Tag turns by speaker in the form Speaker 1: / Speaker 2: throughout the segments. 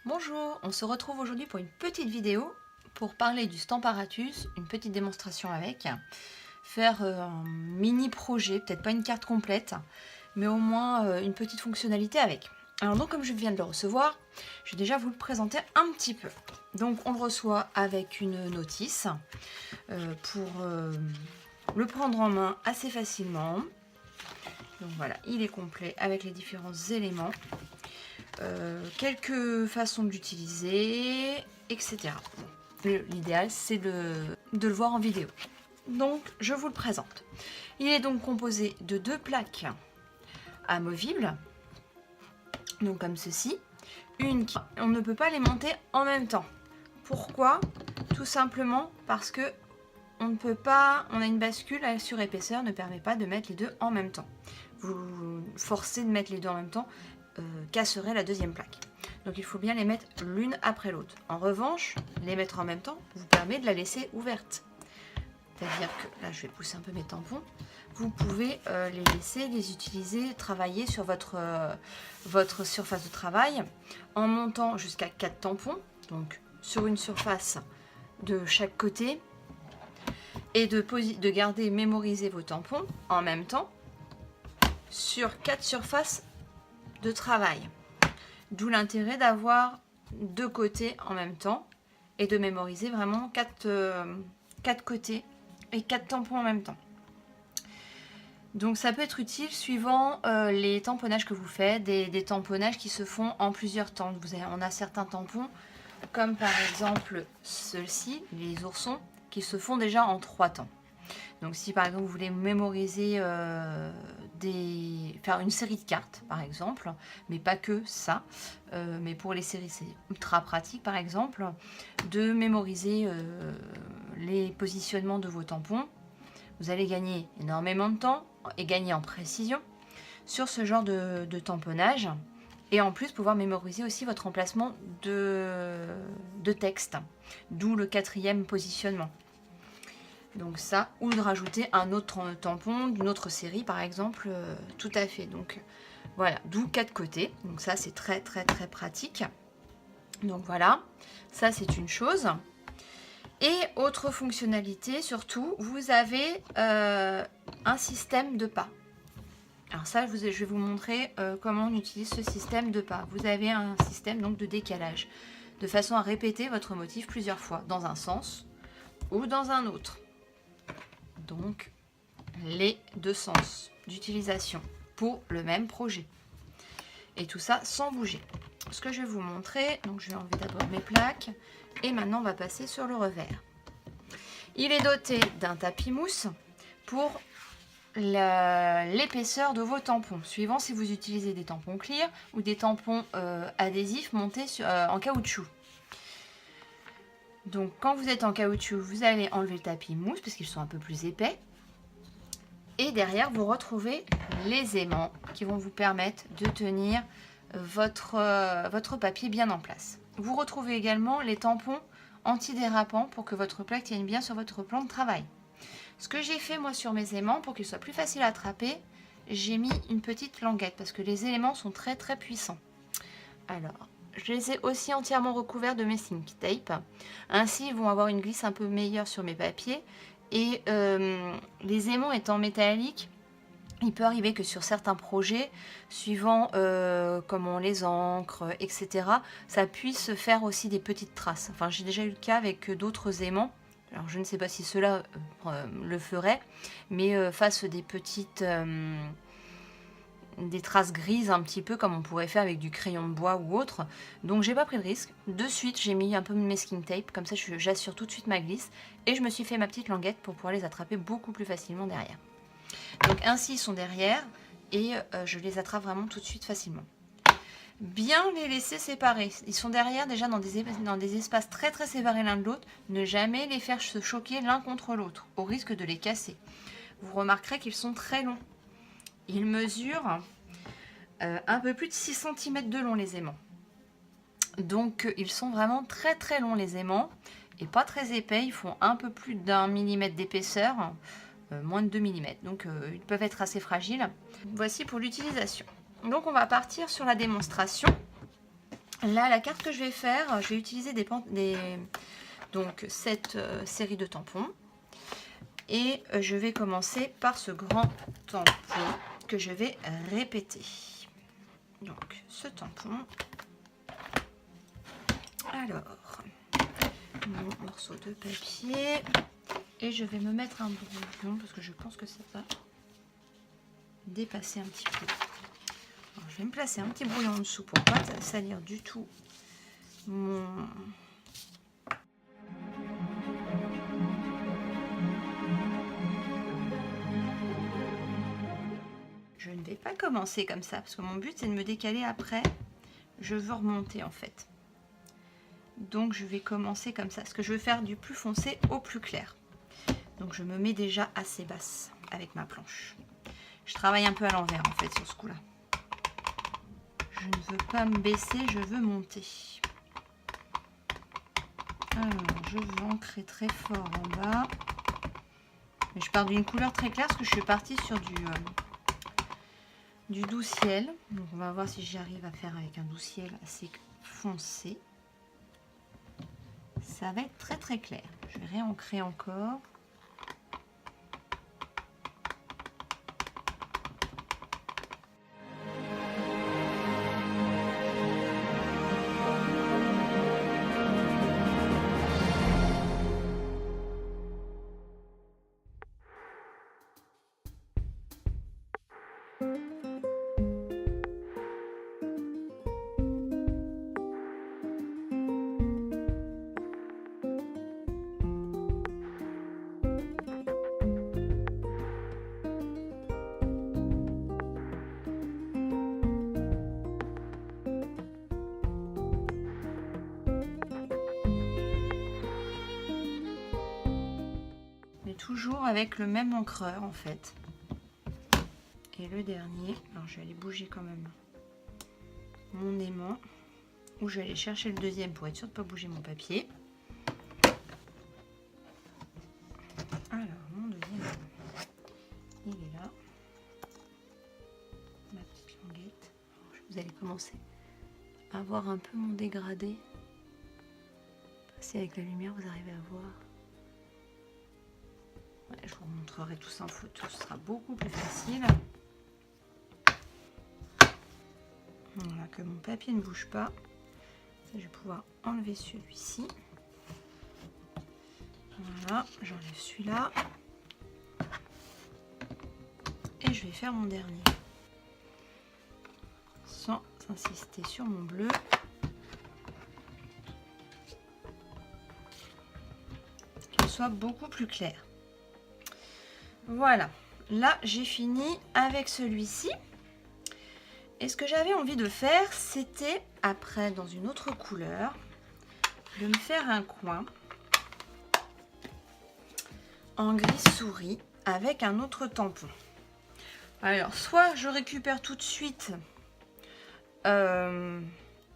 Speaker 1: Bonjour, on se retrouve aujourd'hui pour une petite vidéo pour parler du Stamparatus, une petite démonstration avec, faire un mini projet, peut-être pas une carte complète, mais au moins une petite fonctionnalité avec. Alors donc comme je viens de le recevoir, je vais déjà vous le présenter un petit peu. Donc on le reçoit avec une notice pour le prendre en main assez facilement. Donc voilà, il est complet avec les différents éléments. Quelques façons d'utiliser, etc. L'idéal, c'est de le voir en vidéo. Donc, je vous le présente. Il est donc composé de 2 plaques amovibles, donc comme ceci. On ne peut pas les monter en même temps. Pourquoi? Tout simplement parce que on ne peut pas, on a une bascule à surépaisseur, ne permet pas de mettre les deux en même temps. Vous forcez de mettre les deux en même temps, casserait la deuxième plaque. Donc il faut bien les mettre l'une après l'autre. En revanche, les mettre en même temps vous permet de la laisser ouverte. C'est-à-dire que, là je vais pousser un peu mes tampons, vous pouvez les laisser, les utiliser, travailler sur votre surface de travail en montant jusqu'à 4 tampons, donc sur une surface de chaque côté, et de garder mémoriser vos tampons en même temps sur 4 surfaces de travail. D'où l'intérêt d'avoir 2 côtés en même temps et de mémoriser vraiment 4 côtés et 4 tampons en même temps. Donc ça peut être utile suivant les tamponnages que vous faites, des tamponnages qui se font en plusieurs temps. On a certains tampons, comme par exemple ceux-ci, les oursons, qui se font déjà en 3 temps. Donc si par exemple vous voulez mémoriser, faire une série de cartes par exemple, mais pas que ça, mais pour les séries c'est ultra pratique par exemple, de mémoriser les positionnements de vos tampons. Vous allez gagner énormément de temps et gagner en précision sur ce genre de tamponnage. Et en plus pouvoir mémoriser aussi votre emplacement de texte, d'où le 4e positionnement. Donc ça, ou de rajouter un autre tampon d'une autre série par exemple, tout à fait. Donc voilà, d'où 4 côtés. Donc ça c'est très pratique. Donc voilà, ça c'est une chose. Et autre fonctionnalité surtout, vous avez un système de pas. Alors ça, je vais vous montrer comment on utilise ce système de pas. Vous avez un système donc de décalage, de façon à répéter votre motif plusieurs fois, dans un sens ou dans un autre. Donc les 2 sens d'utilisation pour le même projet. Et tout ça sans bouger. Ce que je vais vous montrer, donc je vais enlever d'abord mes plaques et maintenant on va passer sur le revers. Il est doté d'un tapis mousse pour l'épaisseur de vos tampons, suivant si vous utilisez des tampons clear ou des tampons adhésifs montés en caoutchouc. Donc quand vous êtes en caoutchouc, vous allez enlever le tapis mousse parce qu'ils sont un peu plus épais. Et derrière, vous retrouvez les aimants qui vont vous permettre de tenir votre papier bien en place. Vous retrouvez également les tampons antidérapants pour que votre plaque tienne bien sur votre plan de travail. Ce que j'ai fait moi sur mes aimants, pour qu'ils soient plus faciles à attraper, j'ai mis une petite languette parce que les éléments sont très puissants. Alors, je les ai aussi entièrement recouverts de masking tape. Ainsi, ils vont avoir une glisse un peu meilleure sur mes papiers. Et les aimants étant métalliques, il peut arriver que sur certains projets, suivant comment on les encre, etc., ça puisse faire aussi des petites traces. Enfin, j'ai déjà eu le cas avec d'autres aimants. Alors, je ne sais pas si cela le ferait, mais face des petites... des traces grises un petit peu comme on pourrait faire avec du crayon de bois ou autre. Donc j'ai pas pris de risque. De suite j'ai mis un peu de masking tape, comme ça j'assure tout de suite ma glisse. Et je me suis fait ma petite languette pour pouvoir les attraper beaucoup plus facilement derrière. Donc ainsi ils sont derrière et je les attrape vraiment tout de suite facilement. Bien les laisser séparer. Ils sont derrière déjà dans des espaces très séparés l'un de l'autre. Ne jamais les faire se choquer l'un contre l'autre, au risque de les casser. Vous remarquerez qu'ils sont très longs. Ils mesurent un peu plus de 6 cm de long les aimants. Donc ils sont vraiment très longs les aimants et pas très épais. Ils font un peu plus d'1 mm d'épaisseur, moins de 2 mm. Donc ils peuvent être assez fragiles. Voici pour l'utilisation. Donc on va partir sur la démonstration. Là, la carte que je vais faire, je vais utiliser donc cette série de tampons. Et je vais commencer par ce grand tampon que je vais répéter. Donc, ce tampon. Alors, mon morceau de papier. Et je vais me mettre un brouillon parce que je pense que ça va dépasser un petit peu. Alors, je vais me placer un petit brouillon en dessous pour pas salir du tout mon... Je ne vais pas commencer comme ça parce que mon but c'est de me décaler après. Je veux remonter en fait. Donc je vais commencer comme ça. Parce que je veux faire du plus foncé au plus clair. Donc je me mets déjà assez basse avec ma planche. Je travaille un peu à l'envers en fait sur ce coup-là. Je ne veux pas me baisser, je veux monter. Alors je veux ancrer très fort en bas. Mais je pars d'une couleur très claire parce que je suis partie sur du doux ciel. Donc on va voir si j'arrive à faire avec un doux ciel assez foncé. Ça va être très très clair. Je vais réancrer encore. Toujours avec le même encreur en fait. Et le dernier, alors je vais aller bouger quand même mon aimant, ou je vais aller chercher le deuxième pour être sûr de ne pas bouger mon papier. Alors mon deuxième aimant, il est là, ma petite languette. Alors, vous allez commencer à voir un peu mon dégradé. Si avec la lumière vous arrivez à voir. Ouais, je vous montrerai tout ça en photo, ce sera beaucoup plus facile. Voilà, que mon papier ne bouge pas. Ça, je vais pouvoir enlever celui-ci. Voilà, j'enlève celui-là. Et je vais faire mon dernier. Sans insister sur mon bleu. Qu'il soit beaucoup plus clair. Voilà, là j'ai fini avec celui-ci. Et ce que j'avais envie de faire, c'était, après dans une autre couleur, de me faire un coin en gris souris avec un autre tampon. Alors, soit je récupère tout de suite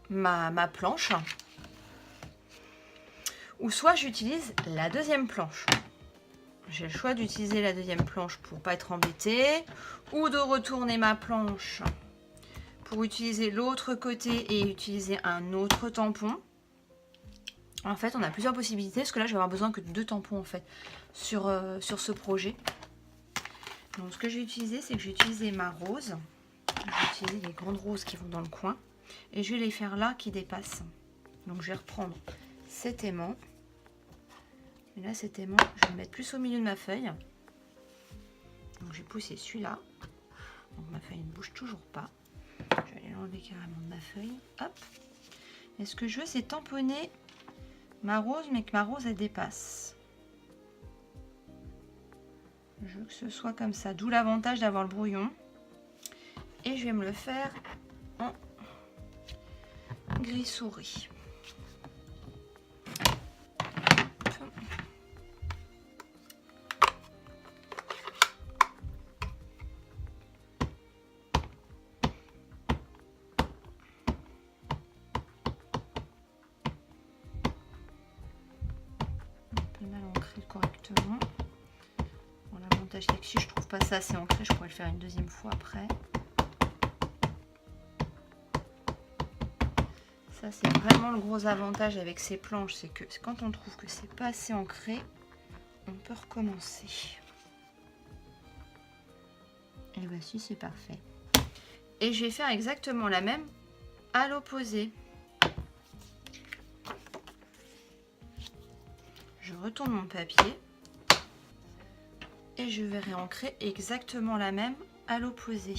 Speaker 1: ma planche, ou soit j'utilise la deuxième planche. J'ai le choix d'utiliser la deuxième planche pour pas être embêtée, ou de retourner ma planche pour utiliser l'autre côté et utiliser un autre tampon. En fait, on a plusieurs possibilités, parce que là, je vais avoir besoin que de 2 tampons en fait sur ce projet. Donc, ce que je vais utiliser, c'est que je vais utiliser ma rose. Je vais utiliser les grandes roses qui vont dans le coin, et je vais les faire là qui dépassent. Donc, je vais reprendre cet aimant. Et là, cet aimant, je vais le mettre plus au milieu de ma feuille. Donc, je vais pousser celui-là. Donc, ma feuille ne bouge toujours pas. Je vais aller l'enlever carrément de ma feuille. Hop. Et ce que je veux, c'est tamponner ma rose, mais que ma rose, elle dépasse. Je veux que ce soit comme ça. D'où l'avantage d'avoir le brouillon. Et je vais me le faire en gris souris. Mal ancré correctement. Bon, l'avantage c'est que si je trouve pas ça assez ancré, je pourrais le faire une deuxième fois après. Ça, c'est vraiment le gros avantage avec ces planches, c'est que quand on trouve que c'est pas assez ancré, on peut recommencer. Et voici, c'est parfait. Et je vais faire exactement la même à l'opposé. Je retourne mon papier et je vais réancrer exactement la même à l'opposé.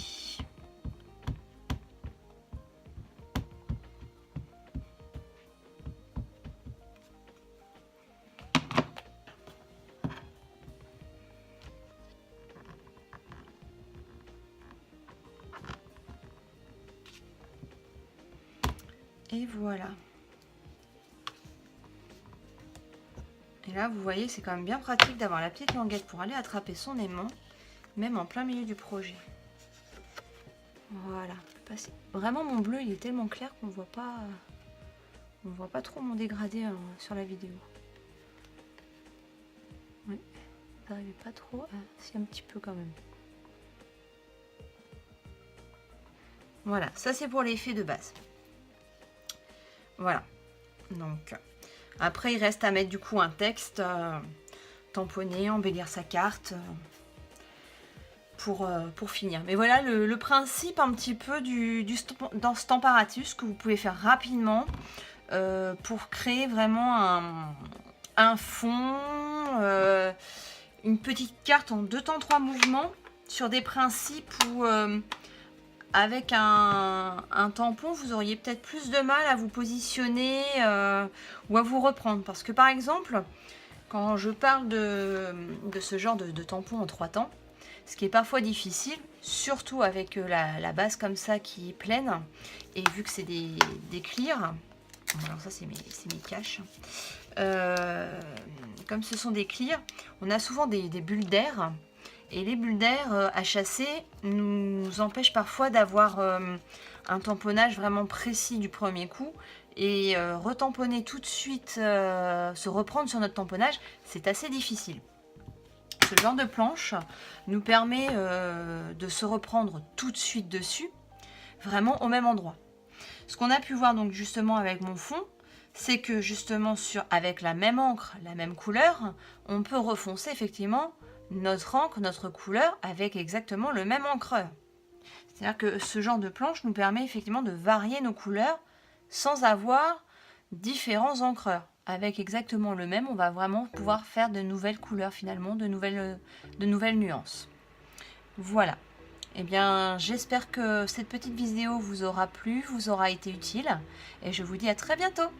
Speaker 1: Et voilà. Et là, vous voyez, c'est quand même bien pratique d'avoir la petite languette pour aller attraper son aimant, même en plein milieu du projet. Voilà. Vraiment, mon bleu, il est tellement clair qu'on voit pas trop mon dégradé sur la vidéo. Oui, vous n'arrivez pas trop. Si, un petit peu quand même. Voilà, ça c'est pour l'effet de base. Voilà. Donc, après, il reste à mettre du coup un texte, tamponner, embellir sa carte pour finir. Mais voilà le principe un petit peu dans Stamparatus que vous pouvez faire rapidement pour créer vraiment un fond, une petite carte en 2 temps 3 mouvements sur des principes où avec un tampon, vous auriez peut-être plus de mal à vous positionner ou à vous reprendre. Parce que par exemple, quand je parle de ce genre de tampon en 3 temps, ce qui est parfois difficile, surtout avec la base comme ça qui est pleine, et vu que c'est des clears, alors ça c'est mes caches, comme ce sont des clears, on a souvent des bulles d'air. Et les bulles d'air à chasser nous empêchent parfois d'avoir un tamponnage vraiment précis du premier coup. Et retamponner tout de suite, se reprendre sur notre tamponnage, c'est assez difficile. Ce genre de planche nous permet de se reprendre tout de suite dessus, vraiment au même endroit. Ce qu'on a pu voir donc justement avec mon fond, c'est que justement avec la même encre, la même couleur, on peut refoncer effectivement notre encre, notre couleur avec exactement le même encreur. C'est-à-dire que ce genre de planche nous permet effectivement de varier nos couleurs sans avoir différents encreurs. Avec exactement le même, on va vraiment pouvoir faire de nouvelles couleurs finalement, de nouvelles nuances. Voilà. Eh bien, j'espère que cette petite vidéo vous aura plu, vous aura été utile. Et je vous dis à très bientôt.